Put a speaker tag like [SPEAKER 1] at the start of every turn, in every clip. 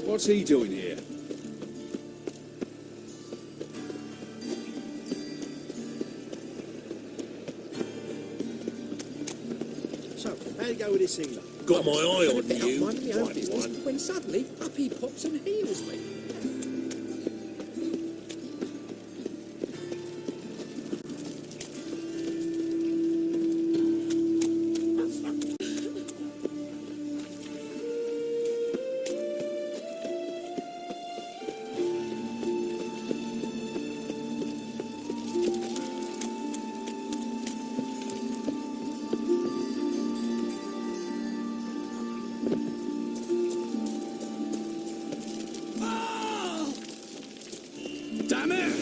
[SPEAKER 1] What's he doing here?
[SPEAKER 2] So, how'd it go with this healer?
[SPEAKER 1] Got my eye on you,
[SPEAKER 2] Mind my own
[SPEAKER 1] mighty
[SPEAKER 2] business,
[SPEAKER 1] one.
[SPEAKER 2] when suddenly, up he pops and heals me.
[SPEAKER 1] Damn it!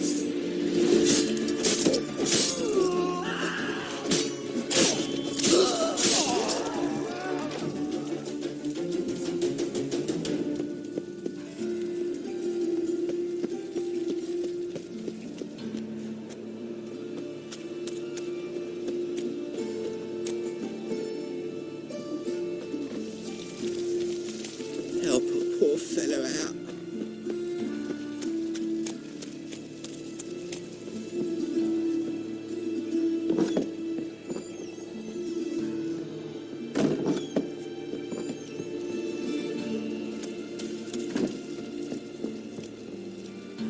[SPEAKER 2] Help a poor fellow out.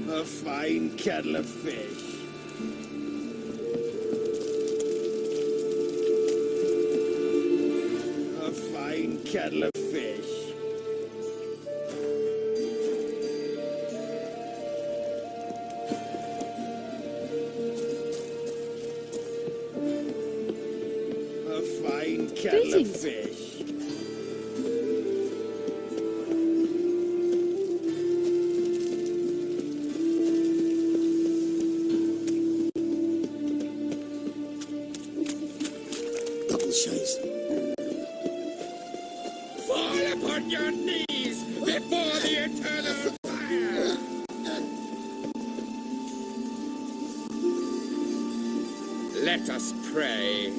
[SPEAKER 1] A fine kettle of fish. A fine kettle of fish. A fine kettle of
[SPEAKER 3] Greetings.
[SPEAKER 1] fish.
[SPEAKER 2] Double chase.
[SPEAKER 1] Fall upon your knees before the eternal fire! Let us pray.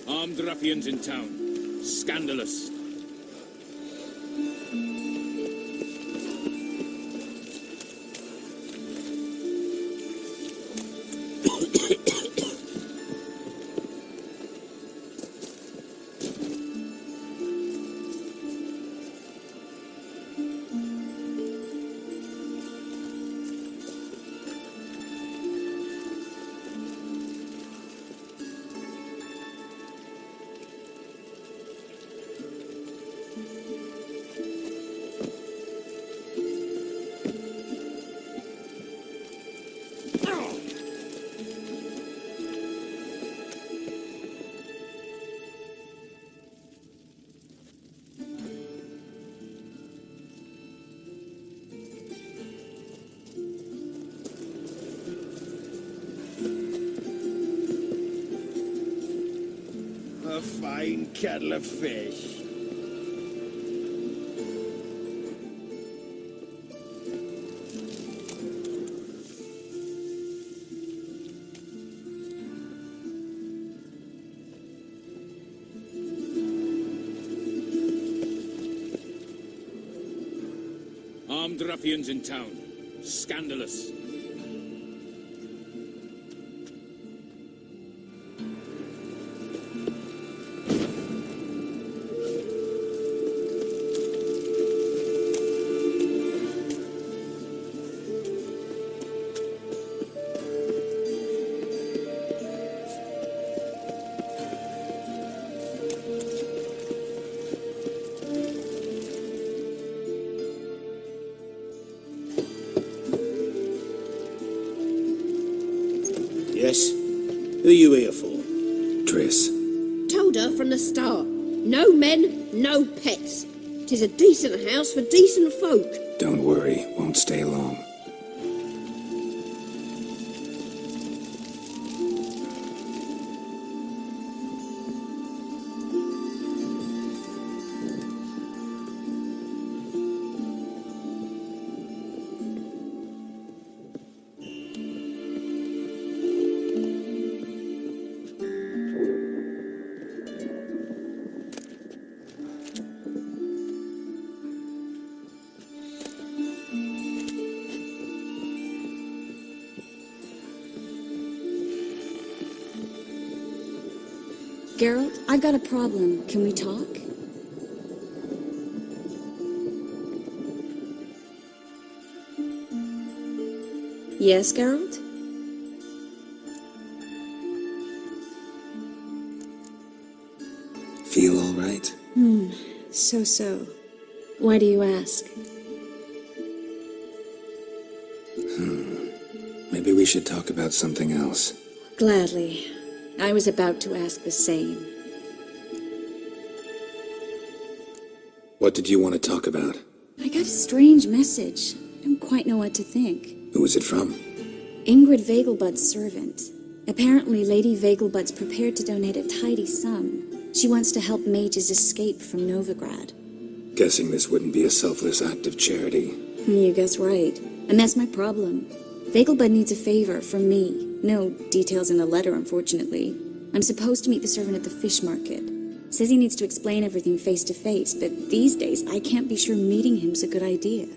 [SPEAKER 1] Armed ruffians in town. Scandalous. A fine kettle of fish. Armed ruffians in town. Scandalous.
[SPEAKER 2] Yes? Who are you here for?
[SPEAKER 4] Triss.
[SPEAKER 3] Told her from the start. No men, no pets. 'Tis a decent house for decent folk.
[SPEAKER 4] Don't worry, won't stay long.
[SPEAKER 5] Geralt, I've got a problem. Can we talk? Yes, Geralt?
[SPEAKER 4] Feel all right?
[SPEAKER 5] So. Why do you ask?
[SPEAKER 4] Maybe we should talk about something else.
[SPEAKER 5] Gladly. I was about to ask the same.
[SPEAKER 4] What did you want to talk about?
[SPEAKER 5] I got a strange message. I don't quite know what to think.
[SPEAKER 4] Who was it from?
[SPEAKER 5] Ingrid Vegelbud's servant. Apparently, Lady Vegelbud's prepared to donate a tidy sum. She wants to help mages escape from Novigrad.
[SPEAKER 4] Guessing this wouldn't be a selfless act of charity.
[SPEAKER 5] You guess right. And that's my problem. Vegelbud needs a favor from me. No details in the letter, unfortunately. I'm supposed to meet the servant at the fish market. Says he needs to explain everything face to face, but these days I can't be sure meeting him's a good idea.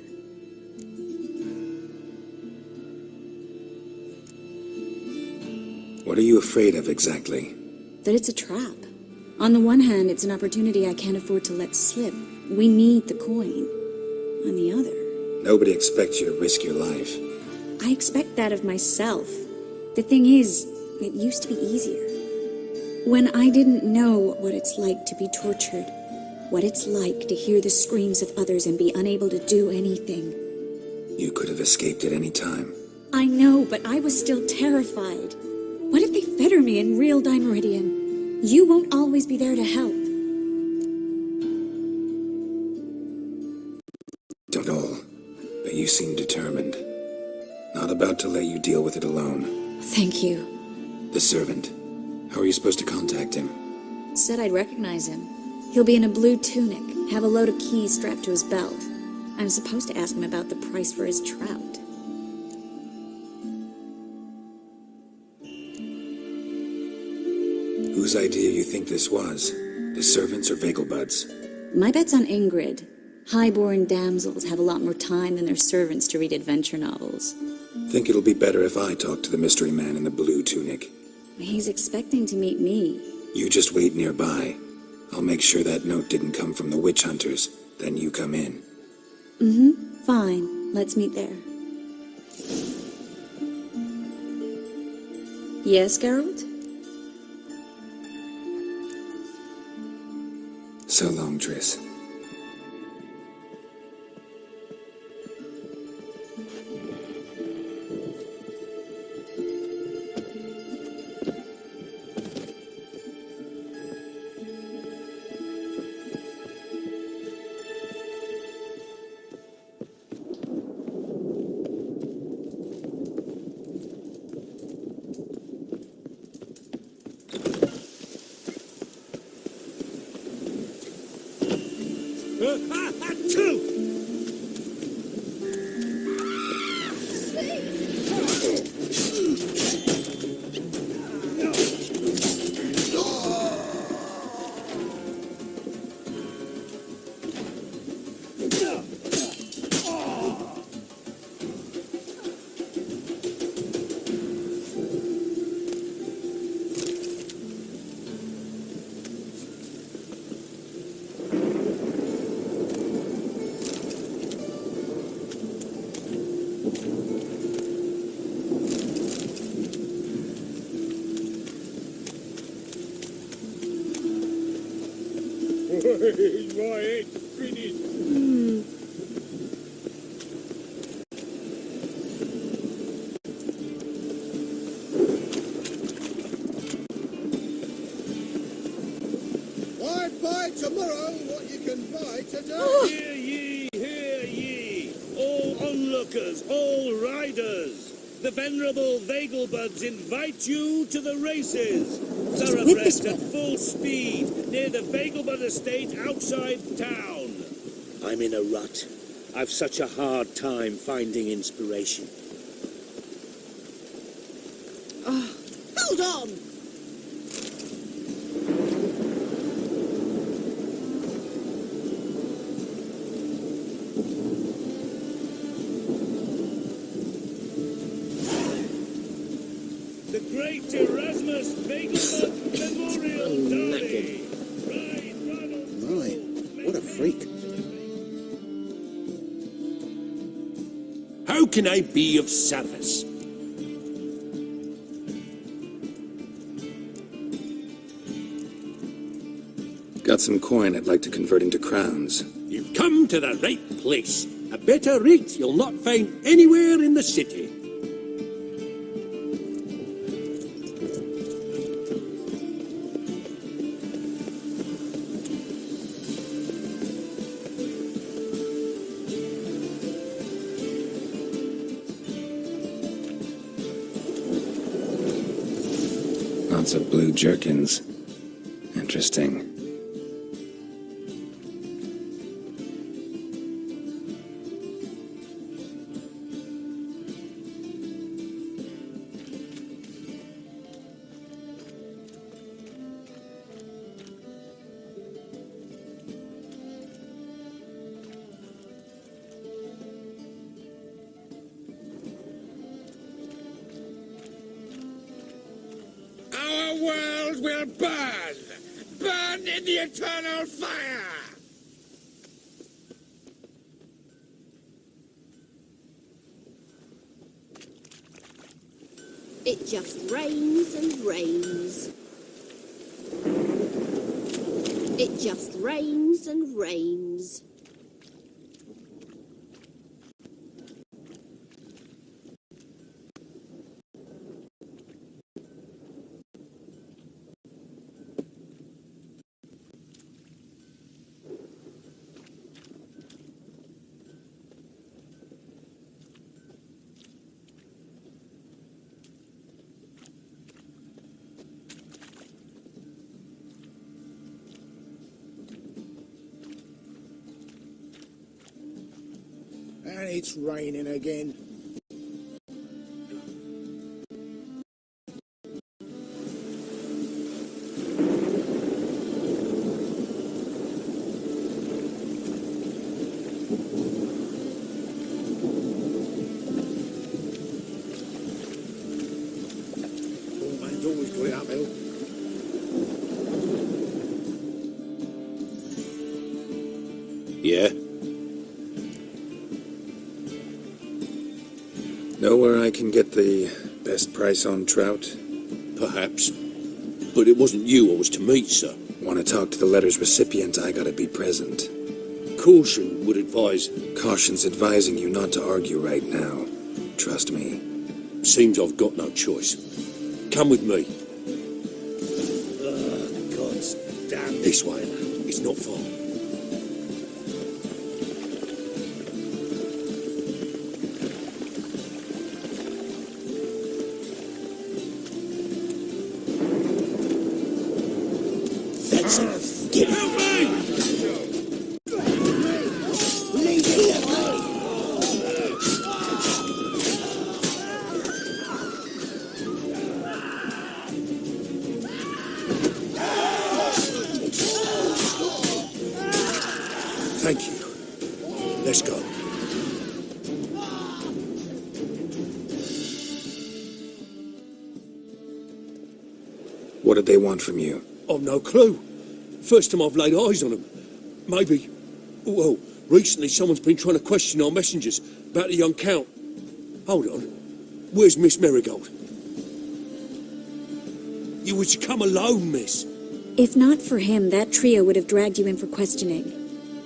[SPEAKER 4] What are you afraid of exactly?
[SPEAKER 5] That it's a trap. On the one hand, it's an opportunity I can't afford to let slip. We need the coin. On the other...
[SPEAKER 4] Nobody expects you to risk your life.
[SPEAKER 5] I expect that of myself. The thing is, it used to be easier. When I didn't know what it's like to be tortured, what it's like to hear the screams of others and be unable to do anything.
[SPEAKER 4] You could have escaped at any time.
[SPEAKER 5] I know, but I was still terrified. What if they fetter me in real Dimeridian? You won't always be there to help.
[SPEAKER 4] Don't all, but you seem determined. Not about to let you deal with it alone.
[SPEAKER 5] Thank you.
[SPEAKER 4] The servant. How are you supposed to contact him?
[SPEAKER 5] Said I'd recognize him. He'll be in a blue tunic, have a load of keys strapped to his belt. I'm supposed to ask him about the price for his trout.
[SPEAKER 4] Whose idea you think this was? The servants or Vegelbud's?
[SPEAKER 5] My bet's on Ingrid. High-born damsels have a lot more time than their servants to read adventure novels.
[SPEAKER 4] Think it'll be better if I talk to the mystery man in the blue tunic.
[SPEAKER 5] He's expecting to meet me.
[SPEAKER 4] You just wait nearby. I'll make sure that note didn't come from the witch hunters. Then you come in.
[SPEAKER 5] Fine. Let's meet there. Yes, Geralt?
[SPEAKER 4] So long, Triss.
[SPEAKER 1] Why buy tomorrow what you can buy today?
[SPEAKER 6] Hear ye, all onlookers, all riders. The venerable Vegelbuds invite you to the races. Thoroughbreds at full speed near the Vegelbud estate outside town.
[SPEAKER 7] I'm in a rut. I've such a hard time finding inspiration.
[SPEAKER 3] Hold on!
[SPEAKER 6] The great Erasmus Vegelbud Memorial Derby.
[SPEAKER 2] My, what a freak.
[SPEAKER 1] How can I be of service?
[SPEAKER 4] Got some coin I'd like to convert into crowns.
[SPEAKER 1] You've come to the right place. A better rate you'll not find anywhere in the city.
[SPEAKER 4] Lots of blue jerkins. Interesting.
[SPEAKER 1] Our world will burn! Burn in the eternal fire!
[SPEAKER 3] It just rains and rains. It just rains and rains.
[SPEAKER 2] And it's raining again. Old man's always got it uphill.
[SPEAKER 1] Yeah?
[SPEAKER 4] Know where I can get the best price on trout?
[SPEAKER 1] Perhaps. But it wasn't you I was to meet, sir.
[SPEAKER 4] Want to talk to the letter's recipient, I gotta be present.
[SPEAKER 1] Caution would advise.
[SPEAKER 4] Caution's advising you not to argue right now. Trust me.
[SPEAKER 1] Seems I've got no choice. Come with me.
[SPEAKER 6] God's damn.
[SPEAKER 1] This way. It's not far. That's enough. Get help me! Thank you. Let's go.
[SPEAKER 4] What did they want from you?
[SPEAKER 1] I've no clue. First time I've laid eyes on them. Maybe... Well, recently someone's been trying to question our messengers about the young Count. Hold on. Where's Miss Marigold? You were to come alone, miss.
[SPEAKER 5] If not for him, that trio would have dragged you in for questioning.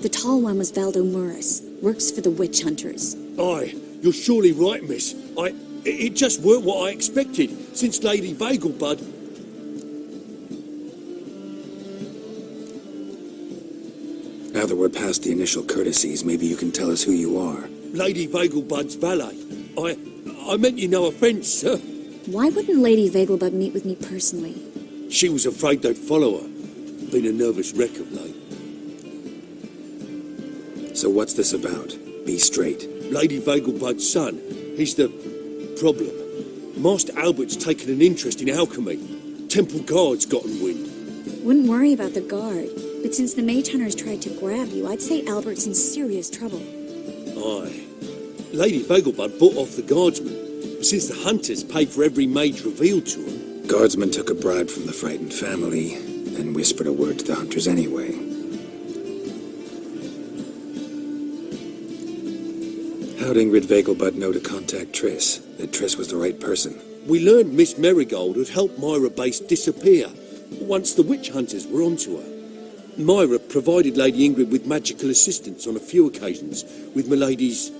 [SPEAKER 5] The tall one was Valdo Murris, works for the witch hunters.
[SPEAKER 1] Aye, you're surely right, miss. It just weren't what I expected, since Lady Vegelbud...
[SPEAKER 4] Now that we're past the initial courtesies, maybe you can tell us who you are.
[SPEAKER 1] Lady Vegelbud's valet. I meant you no offence, sir.
[SPEAKER 5] Why wouldn't Lady Vegelbud meet with me personally?
[SPEAKER 1] She was afraid they'd follow her. Been a nervous wreck of late.
[SPEAKER 4] So what's this about? Be straight.
[SPEAKER 1] Lady Vegelbud's son. He's the problem. Master Albert's taken an interest in alchemy. Temple Guard's gotten wind.
[SPEAKER 5] Wouldn't worry about the guard, but since the mage hunters tried to grab you, I'd say Albert's in serious trouble.
[SPEAKER 1] Aye. Lady Vegelbud bought off the guardsmen. Since the hunters paid for every mage revealed to them,
[SPEAKER 4] guardsman took a bribe from the frightened family, then whispered a word to the hunters anyway. How'd Ingrid Vegelbud know to contact TRISS? That TRISS was the right person?
[SPEAKER 1] We learned Miss Marigold had helped Myra Base disappear once the witch hunters were onto her. Myra provided Lady Ingrid with magical assistance on a few occasions with Milady's,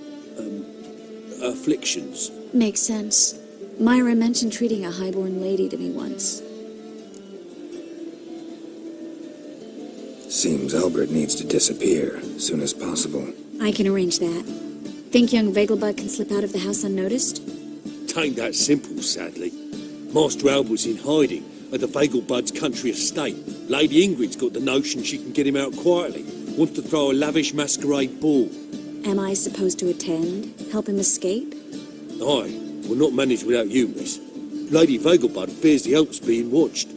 [SPEAKER 1] afflictions.
[SPEAKER 5] Makes sense. Myra mentioned treating a highborn lady to me once.
[SPEAKER 4] Seems Albert needs to disappear as soon as possible.
[SPEAKER 5] I can arrange that. Think young Vegelbud can slip out of the house unnoticed?
[SPEAKER 1] Tain't that simple, sadly. Master Albert's in hiding at the Vegelbud's country estate. Lady Ingrid's got the notion she can get him out quietly. Wants to throw a lavish masquerade ball.
[SPEAKER 5] Am I supposed to attend? Help him escape?
[SPEAKER 1] Aye, we'll not manage without you, miss. Lady Vegelbud fears the Alp's being watched.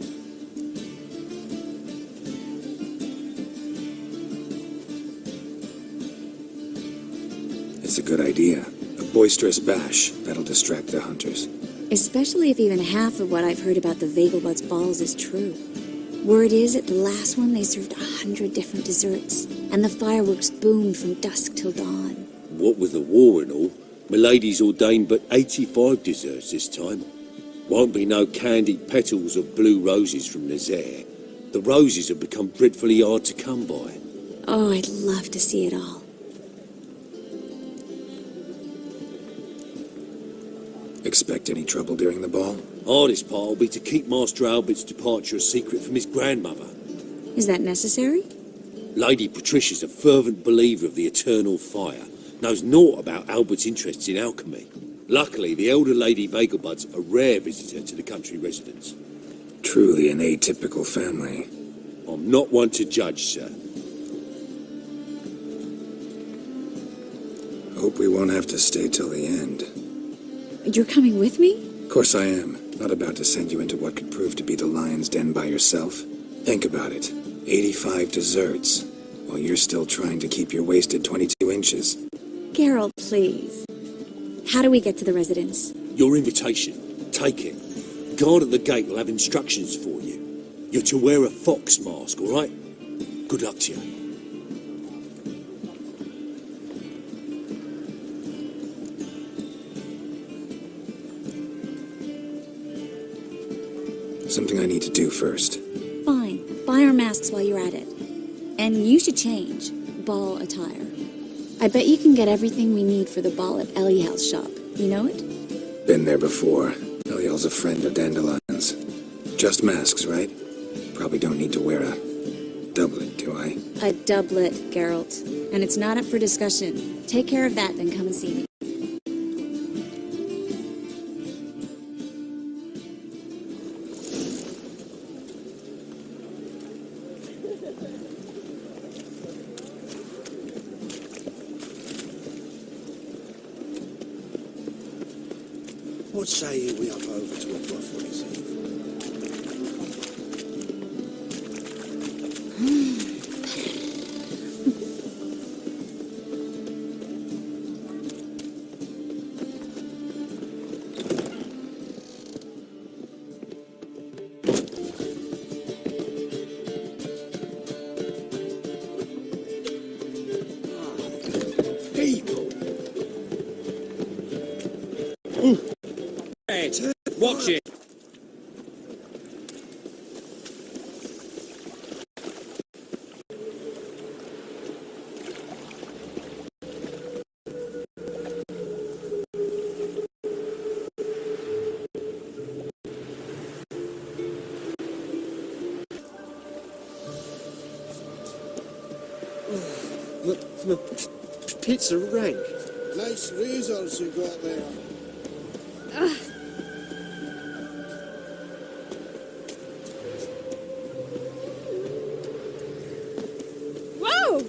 [SPEAKER 4] It's a good idea. A boisterous bash. That'll distract the hunters.
[SPEAKER 5] Especially if even half of what I've heard about the Vegelbud's balls is true. Word is, at the last one they served 100 different desserts, and the fireworks boomed from dusk till dawn.
[SPEAKER 1] What with the war and all, Milady's ordained but 85 desserts this time. Won't be no candied petals of blue roses from Nazaire. The roses have become dreadfully hard to come by.
[SPEAKER 5] Oh, I'd love to see it all.
[SPEAKER 4] Expect any trouble during the ball?
[SPEAKER 1] Hardest part will be to keep Master Albert's departure a secret from his grandmother.
[SPEAKER 5] Is that necessary?
[SPEAKER 1] Lady Patricia's a fervent believer of the eternal fire. Knows naught about Albert's interests in alchemy. Luckily, the elder Lady Vegelbud's a rare visitor to the country residence.
[SPEAKER 4] Truly an atypical family.
[SPEAKER 1] I'm not one to judge, sir.
[SPEAKER 4] Hope we won't have to stay till the end.
[SPEAKER 5] You're coming with me?
[SPEAKER 4] Of course I am. Not about to send you into what could prove to be the lion's den by yourself. Think about it. 85 desserts, while you're still trying to keep your waist at 22 inches.
[SPEAKER 5] Geralt, please. How do we get to the residence?
[SPEAKER 1] Your invitation. Take it. Guard at the gate will have instructions for you. You're to wear a fox mask, all right? Good luck to you.
[SPEAKER 4] Something I need to do first.
[SPEAKER 5] Fine. Buy our masks while you're at it. And you should change. Ball attire. I bet you can get everything we need for the ball at Eliel's shop. You know it?
[SPEAKER 4] Been there before. Eliel's a friend of Dandelion's. Just masks, right? Probably don't need to wear a doublet, do I?
[SPEAKER 5] A doublet, Geralt. And it's not up for discussion. Take care of that, then come and see me.
[SPEAKER 2] What say you we up over to a brothel this evening?
[SPEAKER 7] Watch it.
[SPEAKER 2] My pizza rank.
[SPEAKER 8] Nice razors you got there.
[SPEAKER 3] Whoa!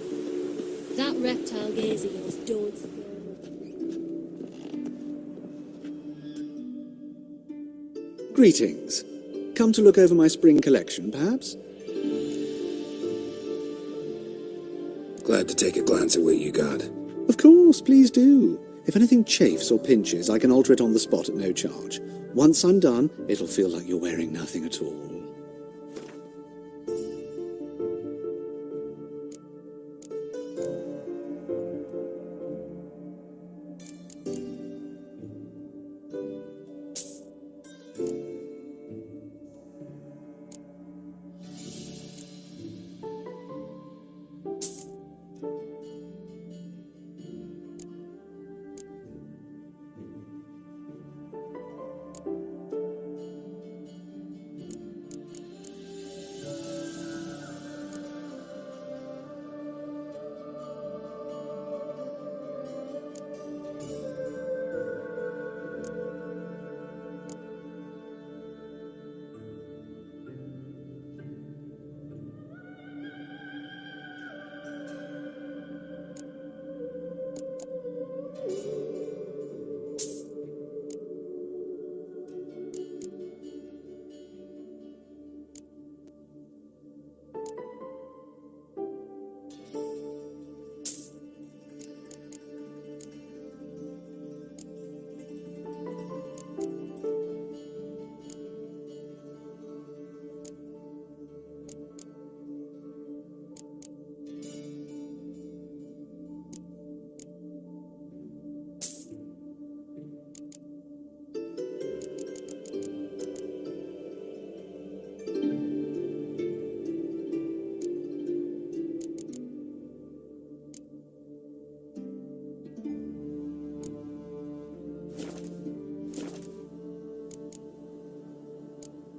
[SPEAKER 9] That reptile gaze of yours don't scare me.
[SPEAKER 10] Greetings. Come to look over my spring collection, perhaps?
[SPEAKER 4] Glad to take a glance at what you got.
[SPEAKER 10] Of course, please do. If anything chafes or pinches, I can alter it on the spot at no charge. Once I'm done, it'll feel like you're wearing nothing at all.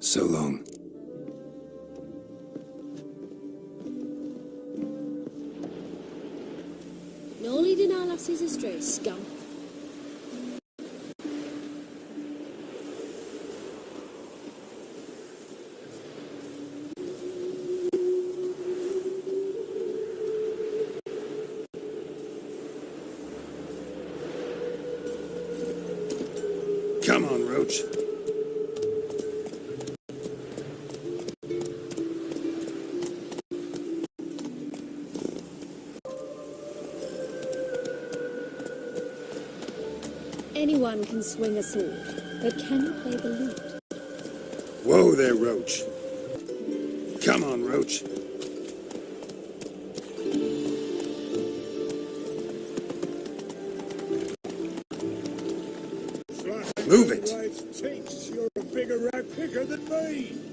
[SPEAKER 4] So long.
[SPEAKER 9] No leading our lasses astray, scum.
[SPEAKER 2] Come on, Roach.
[SPEAKER 9] Anyone can swing a sword, but can you play the lute?
[SPEAKER 2] Whoa there, Roach. Come on, Roach. Move it.
[SPEAKER 6] You're a bigger rat picker than me.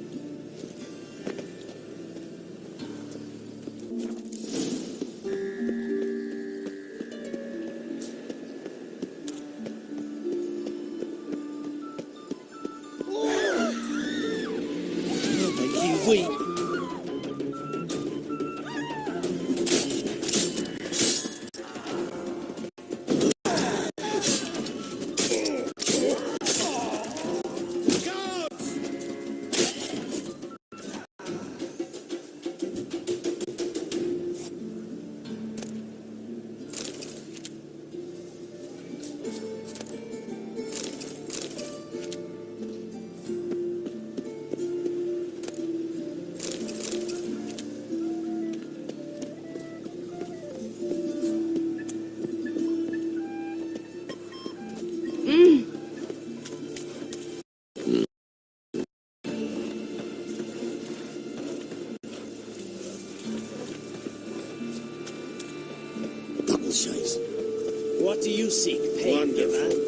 [SPEAKER 2] Double chase.
[SPEAKER 7] What do you seek, pain
[SPEAKER 2] Wonderful.
[SPEAKER 7] giver?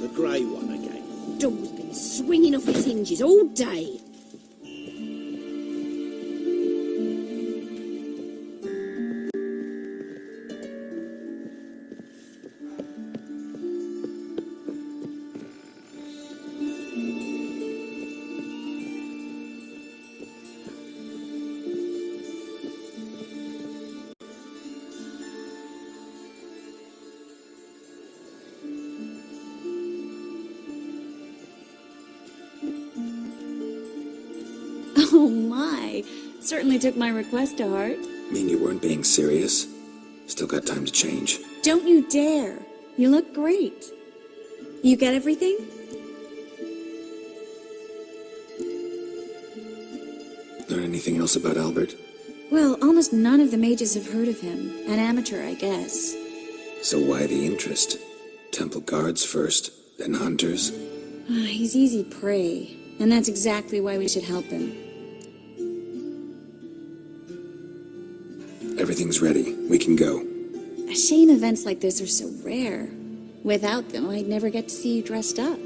[SPEAKER 6] The grey one again.
[SPEAKER 3] Door's been swinging off its hinges all day.
[SPEAKER 5] Oh my, certainly took my request to heart.
[SPEAKER 4] Mean you weren't being serious? Still got time to change.
[SPEAKER 5] Don't you dare. You look great. You get everything?
[SPEAKER 4] Learn anything else about Albert?
[SPEAKER 5] Well, almost none of the mages have heard of him. An amateur, I guess.
[SPEAKER 4] So why the interest? Temple guards first, then hunters?
[SPEAKER 5] He's easy prey, and that's exactly why we should help him.
[SPEAKER 4] Everything's ready. We can go.
[SPEAKER 5] A shame events like this are so rare. Without them, I'd never get to see you dressed up.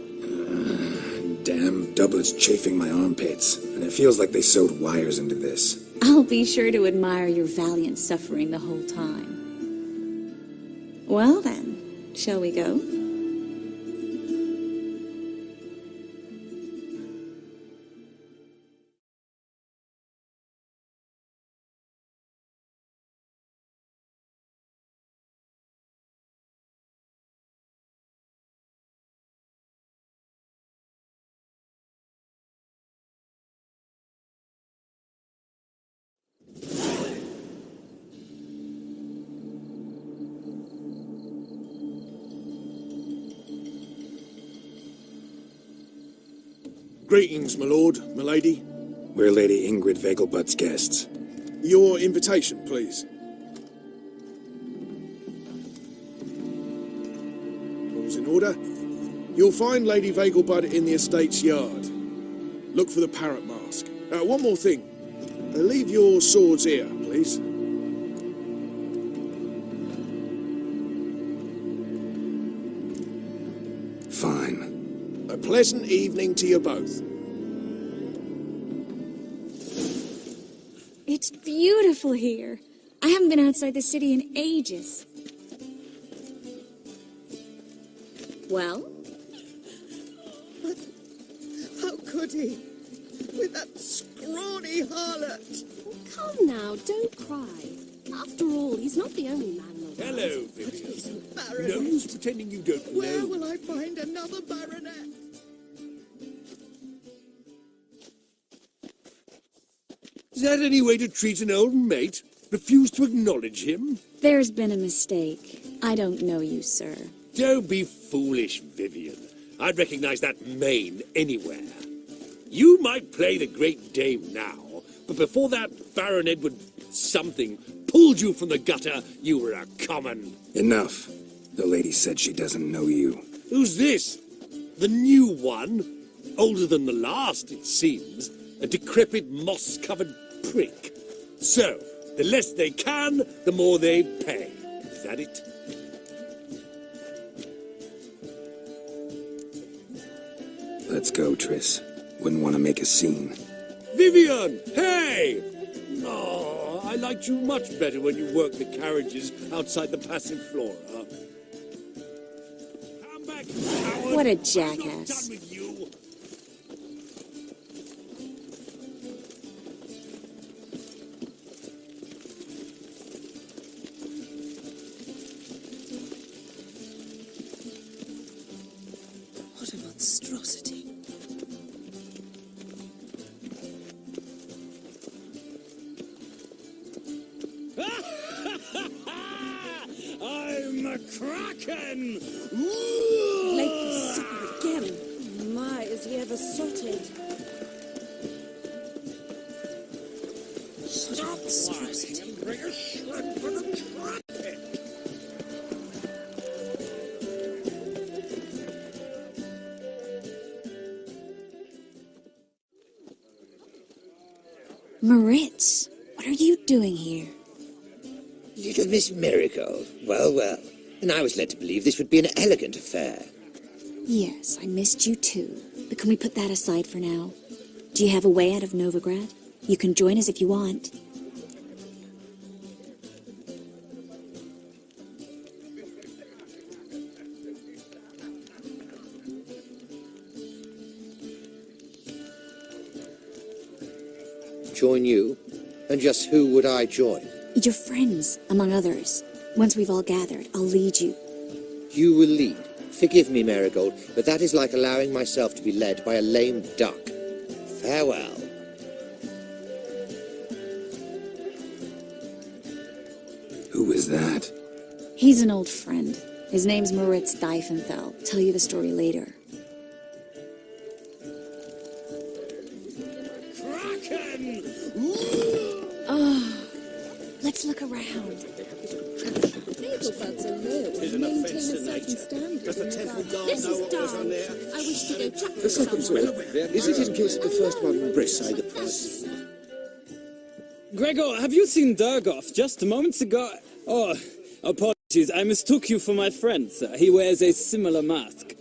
[SPEAKER 4] Damn doublets chafing my armpits, and it feels like they sewed wires into this.
[SPEAKER 5] I'll be sure to admire your valiant suffering the whole time. Well then, shall we go?
[SPEAKER 2] Greetings, my lord, my lady.
[SPEAKER 4] We're Lady Ingrid Vegelbud's guests.
[SPEAKER 2] Your invitation, please. All's in order. You'll find Lady Vegelbud in the estate's yard. Look for the parrot mask. One more thing. Leave your swords here, please.
[SPEAKER 4] Fine.
[SPEAKER 2] A pleasant evening to you both.
[SPEAKER 5] It's beautiful here. I haven't been outside the city in ages. Well?
[SPEAKER 11] How could he? With that scrawny harlot.
[SPEAKER 3] Come now, don't cry. After all, he's not the only man in the world.
[SPEAKER 1] Hello, Vivian.
[SPEAKER 11] Baronet.
[SPEAKER 1] No use pretending you don't know.
[SPEAKER 11] Where will I find another baronet?
[SPEAKER 1] Is that any way to treat an old mate? Refuse to acknowledge him?
[SPEAKER 5] There's been a mistake. I don't know you, sir.
[SPEAKER 1] Don't be foolish, Vivian. I'd recognize that mane anywhere. You might play the great dame now, but before that Baron Edward something pulled you from the gutter, you were a common.
[SPEAKER 4] Enough. The lady said she doesn't know you.
[SPEAKER 1] Who's this? The new one? Older than the last, it seems. A decrepit, moss-covered prick. So, the less they can, the more they pay. Is that it?
[SPEAKER 4] Let's go, Triss. Wouldn't want to make a scene.
[SPEAKER 1] Vivian! Hey! Oh, I liked you much better when you worked the carriages outside the passive flora. Come back, coward!
[SPEAKER 5] What a
[SPEAKER 1] I'm not
[SPEAKER 5] jackass.
[SPEAKER 1] done with you.
[SPEAKER 11] What a monstrosity.
[SPEAKER 6] I'm a kraken!
[SPEAKER 9] Late for supper again. My, is he ever sotted?
[SPEAKER 6] Stop monstrosity and bring a shrimp for the kraken!
[SPEAKER 5] Moritz, what are you doing here?
[SPEAKER 12] Little Miss Marigold. Well, well. And I was led to believe this would be an elegant affair.
[SPEAKER 5] Yes, I missed you too. But can we put that aside for now? Do you have a way out of Novigrad? You can join us if you want.
[SPEAKER 12] Join you? And just who would I join?
[SPEAKER 5] Your friends, among others. Once we've all gathered, I'll lead you.
[SPEAKER 12] You will lead. Forgive me, Marigold, but that is like allowing myself to be led by a lame duck. Farewell.
[SPEAKER 4] is that?
[SPEAKER 5] He's an old friend. His name's Moritz Diefenthal. Tell you the story later.
[SPEAKER 6] Kraken!
[SPEAKER 5] Oh, let's look around.
[SPEAKER 9] Nagelbuds are low and maintain a certain standard.
[SPEAKER 8] Does the temple guard
[SPEAKER 3] This
[SPEAKER 8] know
[SPEAKER 3] is
[SPEAKER 8] what goes on
[SPEAKER 3] dark.
[SPEAKER 8] there?
[SPEAKER 3] I wish to go chat
[SPEAKER 1] The
[SPEAKER 3] with
[SPEAKER 1] second
[SPEAKER 3] someone.
[SPEAKER 1] is it in case the first one breasts say the price?
[SPEAKER 13] Gregor, have you seen Durgoff just moments ago? Oh, apologies, I mistook you for my friend, sir. He wears a similar mask.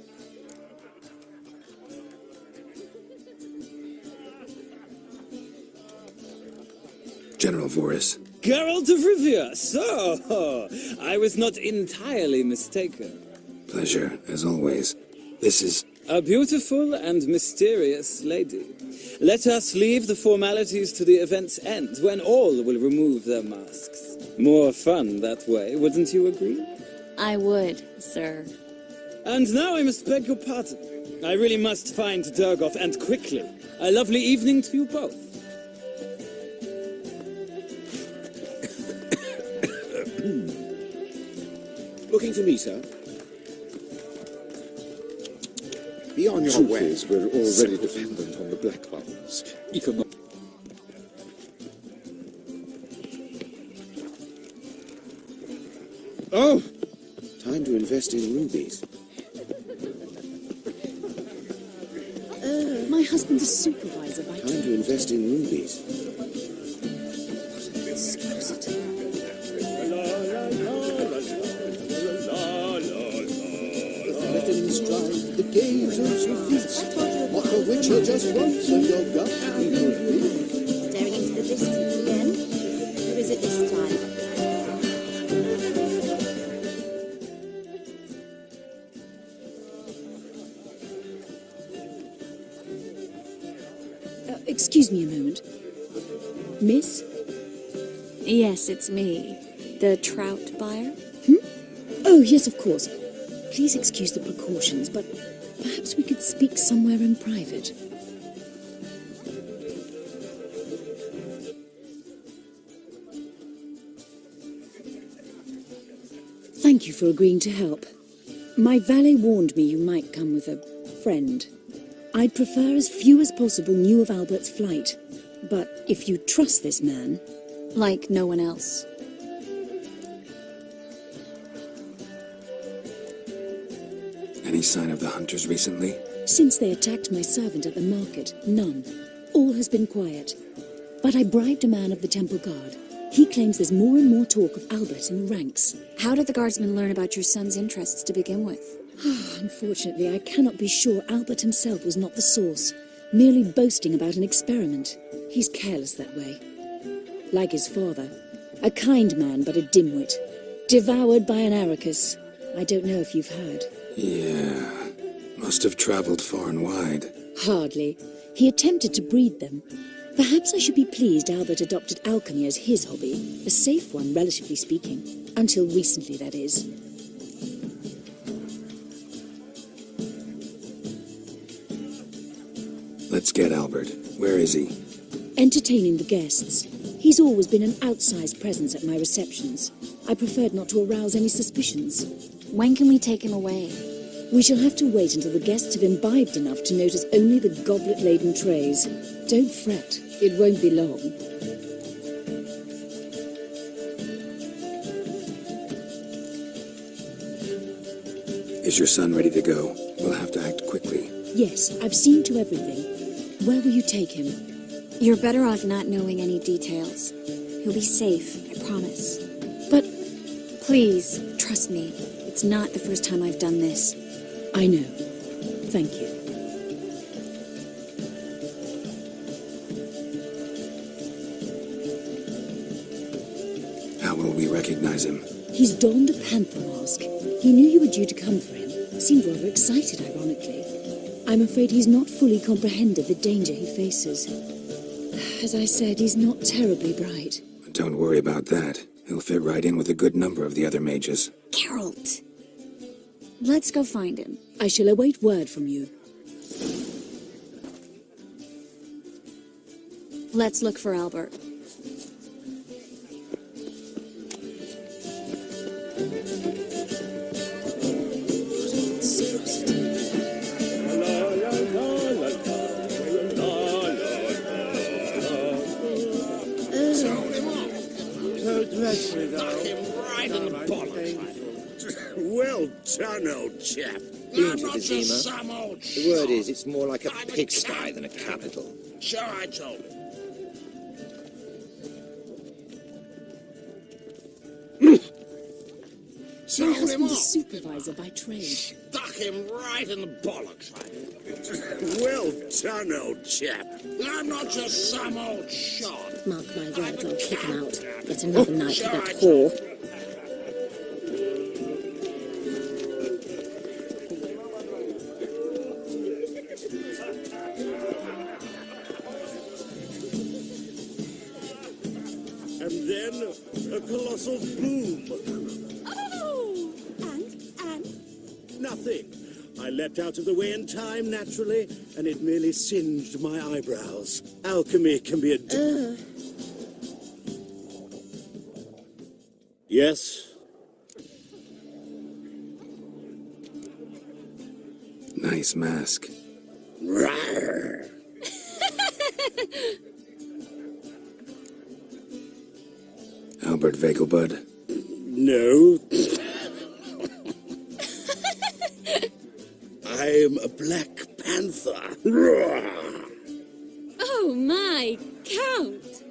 [SPEAKER 4] General Voris.
[SPEAKER 13] Geralt of Rivia, so I was not entirely mistaken.
[SPEAKER 4] Pleasure, as always. This is...
[SPEAKER 13] A beautiful and mysterious lady. Let us leave the formalities to the event's end, when all will remove their masks. More fun that way, wouldn't you agree?
[SPEAKER 5] I would, sir.
[SPEAKER 13] And now I must beg your pardon. I really must find Durgoff, and quickly. A lovely evening to you both.
[SPEAKER 1] Looking for me, sir?
[SPEAKER 8] Be on your
[SPEAKER 1] Truth
[SPEAKER 8] way.
[SPEAKER 1] is, we're already dependent on the black ones. Economic.
[SPEAKER 8] Oh! Time to invest in rubies.
[SPEAKER 9] My husband's a supervisor by
[SPEAKER 8] Time to invest in rubies. Let them stride the gazers with feet. What the witcher just wants, and your gut he could be.
[SPEAKER 3] Staring into the distance again. Who is it this time?
[SPEAKER 9] Excuse me a moment. Miss?
[SPEAKER 5] Yes, it's me. The trout buyer?
[SPEAKER 9] Oh, yes, of course. Please excuse the precautions, but perhaps we could speak somewhere in private. Thank you for agreeing to help. My valet warned me you might come with a friend. I'd prefer as few as possible knew of Albert's flight. But if you trust this man...
[SPEAKER 5] Like no one else.
[SPEAKER 4] Any sign of the hunters recently?
[SPEAKER 9] Since they attacked my servant at the market, none. All has been quiet. But I bribed a man of the Temple Guard. He claims there's more and more talk of Albert in the ranks.
[SPEAKER 5] How did the guardsmen learn about your son's interests to begin with?
[SPEAKER 9] Unfortunately, I cannot be sure Albert himself was not the source, merely boasting about an experiment. He's careless that way. Like his father. A kind man, but a dimwit. Devoured by an Arrakis. I don't know if you've heard.
[SPEAKER 4] Yeah. Must have traveled far and wide.
[SPEAKER 9] Hardly. He attempted to breed them. Perhaps I should be pleased Albert adopted alchemy as his hobby. A safe one, relatively speaking. Until recently, that is.
[SPEAKER 4] Let's get Albert. Where is he?
[SPEAKER 9] Entertaining the guests. He's always been an outsized presence at my receptions. I preferred not to arouse any suspicions.
[SPEAKER 5] When can we take him away?
[SPEAKER 9] We shall have to wait until the guests have imbibed enough to notice only the goblet-laden trays. Don't fret, it won't be long.
[SPEAKER 4] Is your son ready to go? We'll have to act quickly.
[SPEAKER 9] Yes, I've seen to everything. Where will you take him?
[SPEAKER 5] You're better off not knowing any details. He'll be safe, I promise.
[SPEAKER 9] But...
[SPEAKER 5] Please, trust me. It's not the first time I've done this.
[SPEAKER 9] I know. Thank you.
[SPEAKER 4] How will we recognize him?
[SPEAKER 9] He's donned a panther mask. He knew you were due to come for him. Seemed rather excited, ironically. I'm afraid he's not fully comprehended the danger he faces. As I said, he's not terribly bright.
[SPEAKER 4] Don't worry about that. He'll fit right in with a good number of the other mages.
[SPEAKER 5] Geralt! Let's go find him.
[SPEAKER 9] I shall await word from you.
[SPEAKER 5] Let's look for Albert.
[SPEAKER 6] Well done, old chap.
[SPEAKER 12] Been to the Zima? The word is, it's more like a pigsty than a capital.
[SPEAKER 6] Sure, I told him.
[SPEAKER 9] My husband's a supervisor by trade.
[SPEAKER 6] Stuck him right in the bollocks. Well done, old chap. I'm not just some old shot.
[SPEAKER 9] Mark my words, I'll kick him out. Yet another night for that whore.
[SPEAKER 6] And then a colossal boom.
[SPEAKER 3] Oh! And?
[SPEAKER 6] Nothing. I leapt out of the way in time, naturally, and it merely singed my eyebrows. Alchemy can be a... Yes?
[SPEAKER 4] Nice mask.
[SPEAKER 6] Rawr.
[SPEAKER 4] Albert Vegelbud.
[SPEAKER 6] No. I'm a Black Panther. Rawr.
[SPEAKER 5] Oh my, Count!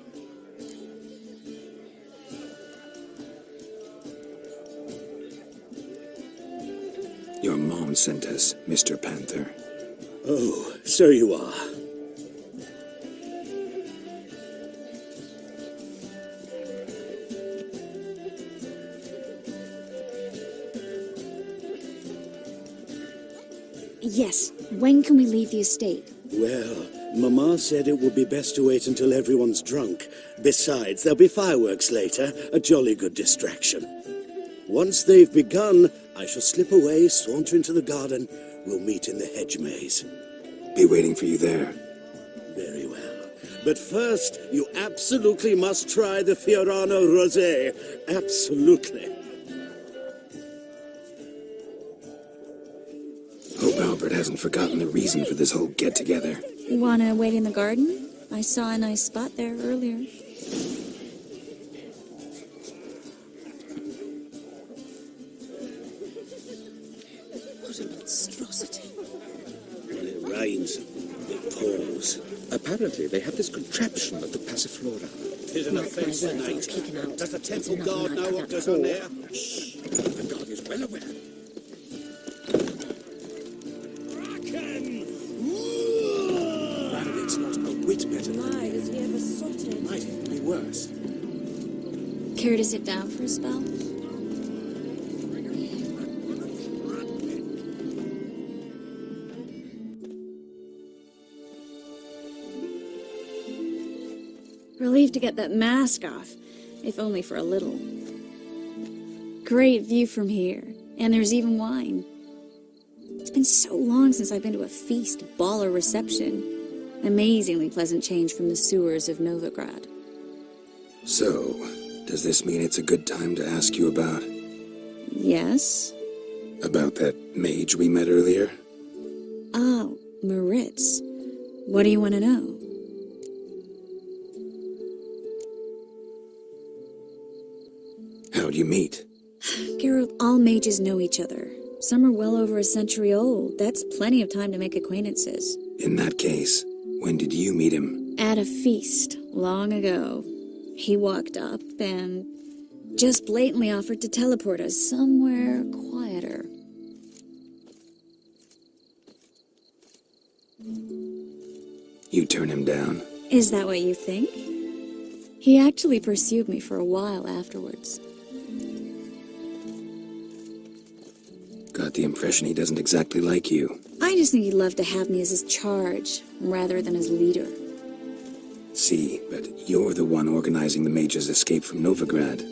[SPEAKER 4] Your mom sent us, Mr. Panther.
[SPEAKER 6] Oh, so you are.
[SPEAKER 5] Yes, when can we leave the estate?
[SPEAKER 6] Well, Mama said it would be best to wait until everyone's drunk. Besides, there'll be fireworks later, a jolly good distraction. Once they've begun, I shall slip away, saunter into the garden. We'll meet in the hedge maze.
[SPEAKER 4] Be waiting for you there.
[SPEAKER 6] Very well. But first, you absolutely must try the Fiorano Rosé. Absolutely.
[SPEAKER 4] Hope Albert hasn't forgotten the reason for this whole get-together.
[SPEAKER 5] Wanna wait in the garden? I saw a nice spot there earlier.
[SPEAKER 11] What a monstrosity.
[SPEAKER 7] When it rains, it pours. Apparently, they have this contraption at the Passiflora.
[SPEAKER 6] Tis an
[SPEAKER 9] Mark my
[SPEAKER 6] offence,
[SPEAKER 9] words, I'll
[SPEAKER 6] mate.
[SPEAKER 9] kick him out.
[SPEAKER 6] Does the
[SPEAKER 9] Yet
[SPEAKER 6] temple
[SPEAKER 9] another
[SPEAKER 6] guard
[SPEAKER 9] night
[SPEAKER 6] know
[SPEAKER 9] for
[SPEAKER 6] what
[SPEAKER 9] that
[SPEAKER 6] goes on
[SPEAKER 9] whore.
[SPEAKER 6] there? Shh. The guard is well aware.
[SPEAKER 2] It's not a whit better than
[SPEAKER 3] My, does he ever sotted?
[SPEAKER 2] might even be worse.
[SPEAKER 5] Care to sit down for a spell? Relieved to get that mask off, if only for a little. Great view from here, and there's even wine. It's been so long since I've been to a feast, ball, or reception. Amazingly pleasant change from the sewers of Novigrad.
[SPEAKER 4] So, does this mean it's a good time to ask you about...
[SPEAKER 5] Yes?
[SPEAKER 4] about that mage we met earlier?
[SPEAKER 5] Oh, Maritz. What do you want to know?
[SPEAKER 4] How'd you meet?
[SPEAKER 5] Geralt, all mages know each other. Some are well over a century old. That's plenty of time to make acquaintances.
[SPEAKER 4] In that case, when did you meet him?
[SPEAKER 5] At a feast, long ago. He walked up and just blatantly offered to teleport us somewhere quieter.
[SPEAKER 4] You turn him down?
[SPEAKER 5] Is that what you think? He actually pursued me for a while afterwards.
[SPEAKER 4] Got the impression he doesn't exactly like you.
[SPEAKER 5] I just think he'd love to have me as his charge, rather than as leader.
[SPEAKER 4] See, but you're the one organizing the mage's escape from Novigrad.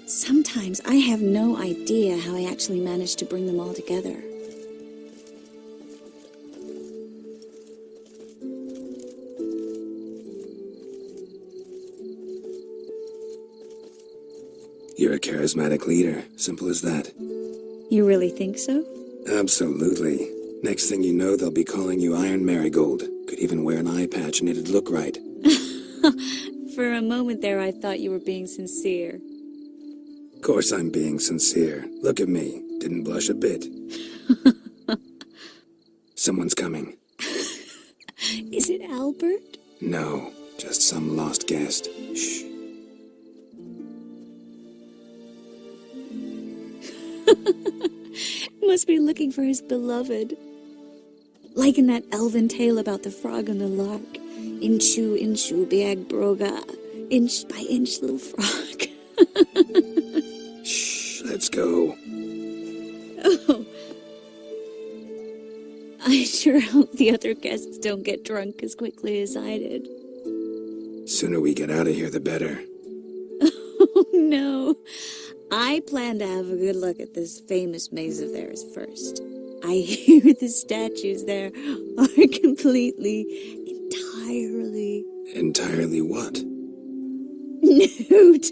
[SPEAKER 5] Sometimes I have no idea how I actually managed to bring them all together.
[SPEAKER 4] You're a charismatic leader. Simple as that.
[SPEAKER 5] You really think so?
[SPEAKER 4] Absolutely. Next thing you know, they'll be calling you Iron Marigold. Could even wear an eye patch and it'd look right.
[SPEAKER 5] For a moment there, I thought you were being sincere.
[SPEAKER 4] Of course I'm being sincere. Look at me. Didn't blush a bit. Someone's coming.
[SPEAKER 5] Is it Albert?
[SPEAKER 4] No, just some lost guest. Shh.
[SPEAKER 5] Must be looking for his beloved. Like in that elven tale about the frog and the lark. Inchu, inchu, biag broga. Inch by inch, little frog.
[SPEAKER 4] Shh, let's go.
[SPEAKER 5] Oh. I sure hope the other guests don't get drunk as quickly as I did.
[SPEAKER 4] Sooner we get out of here, the better.
[SPEAKER 5] Oh, no. I plan to have a good look at this famous maze of theirs first. I hear the statues there are completely, entirely...
[SPEAKER 4] Entirely what?
[SPEAKER 5] nude.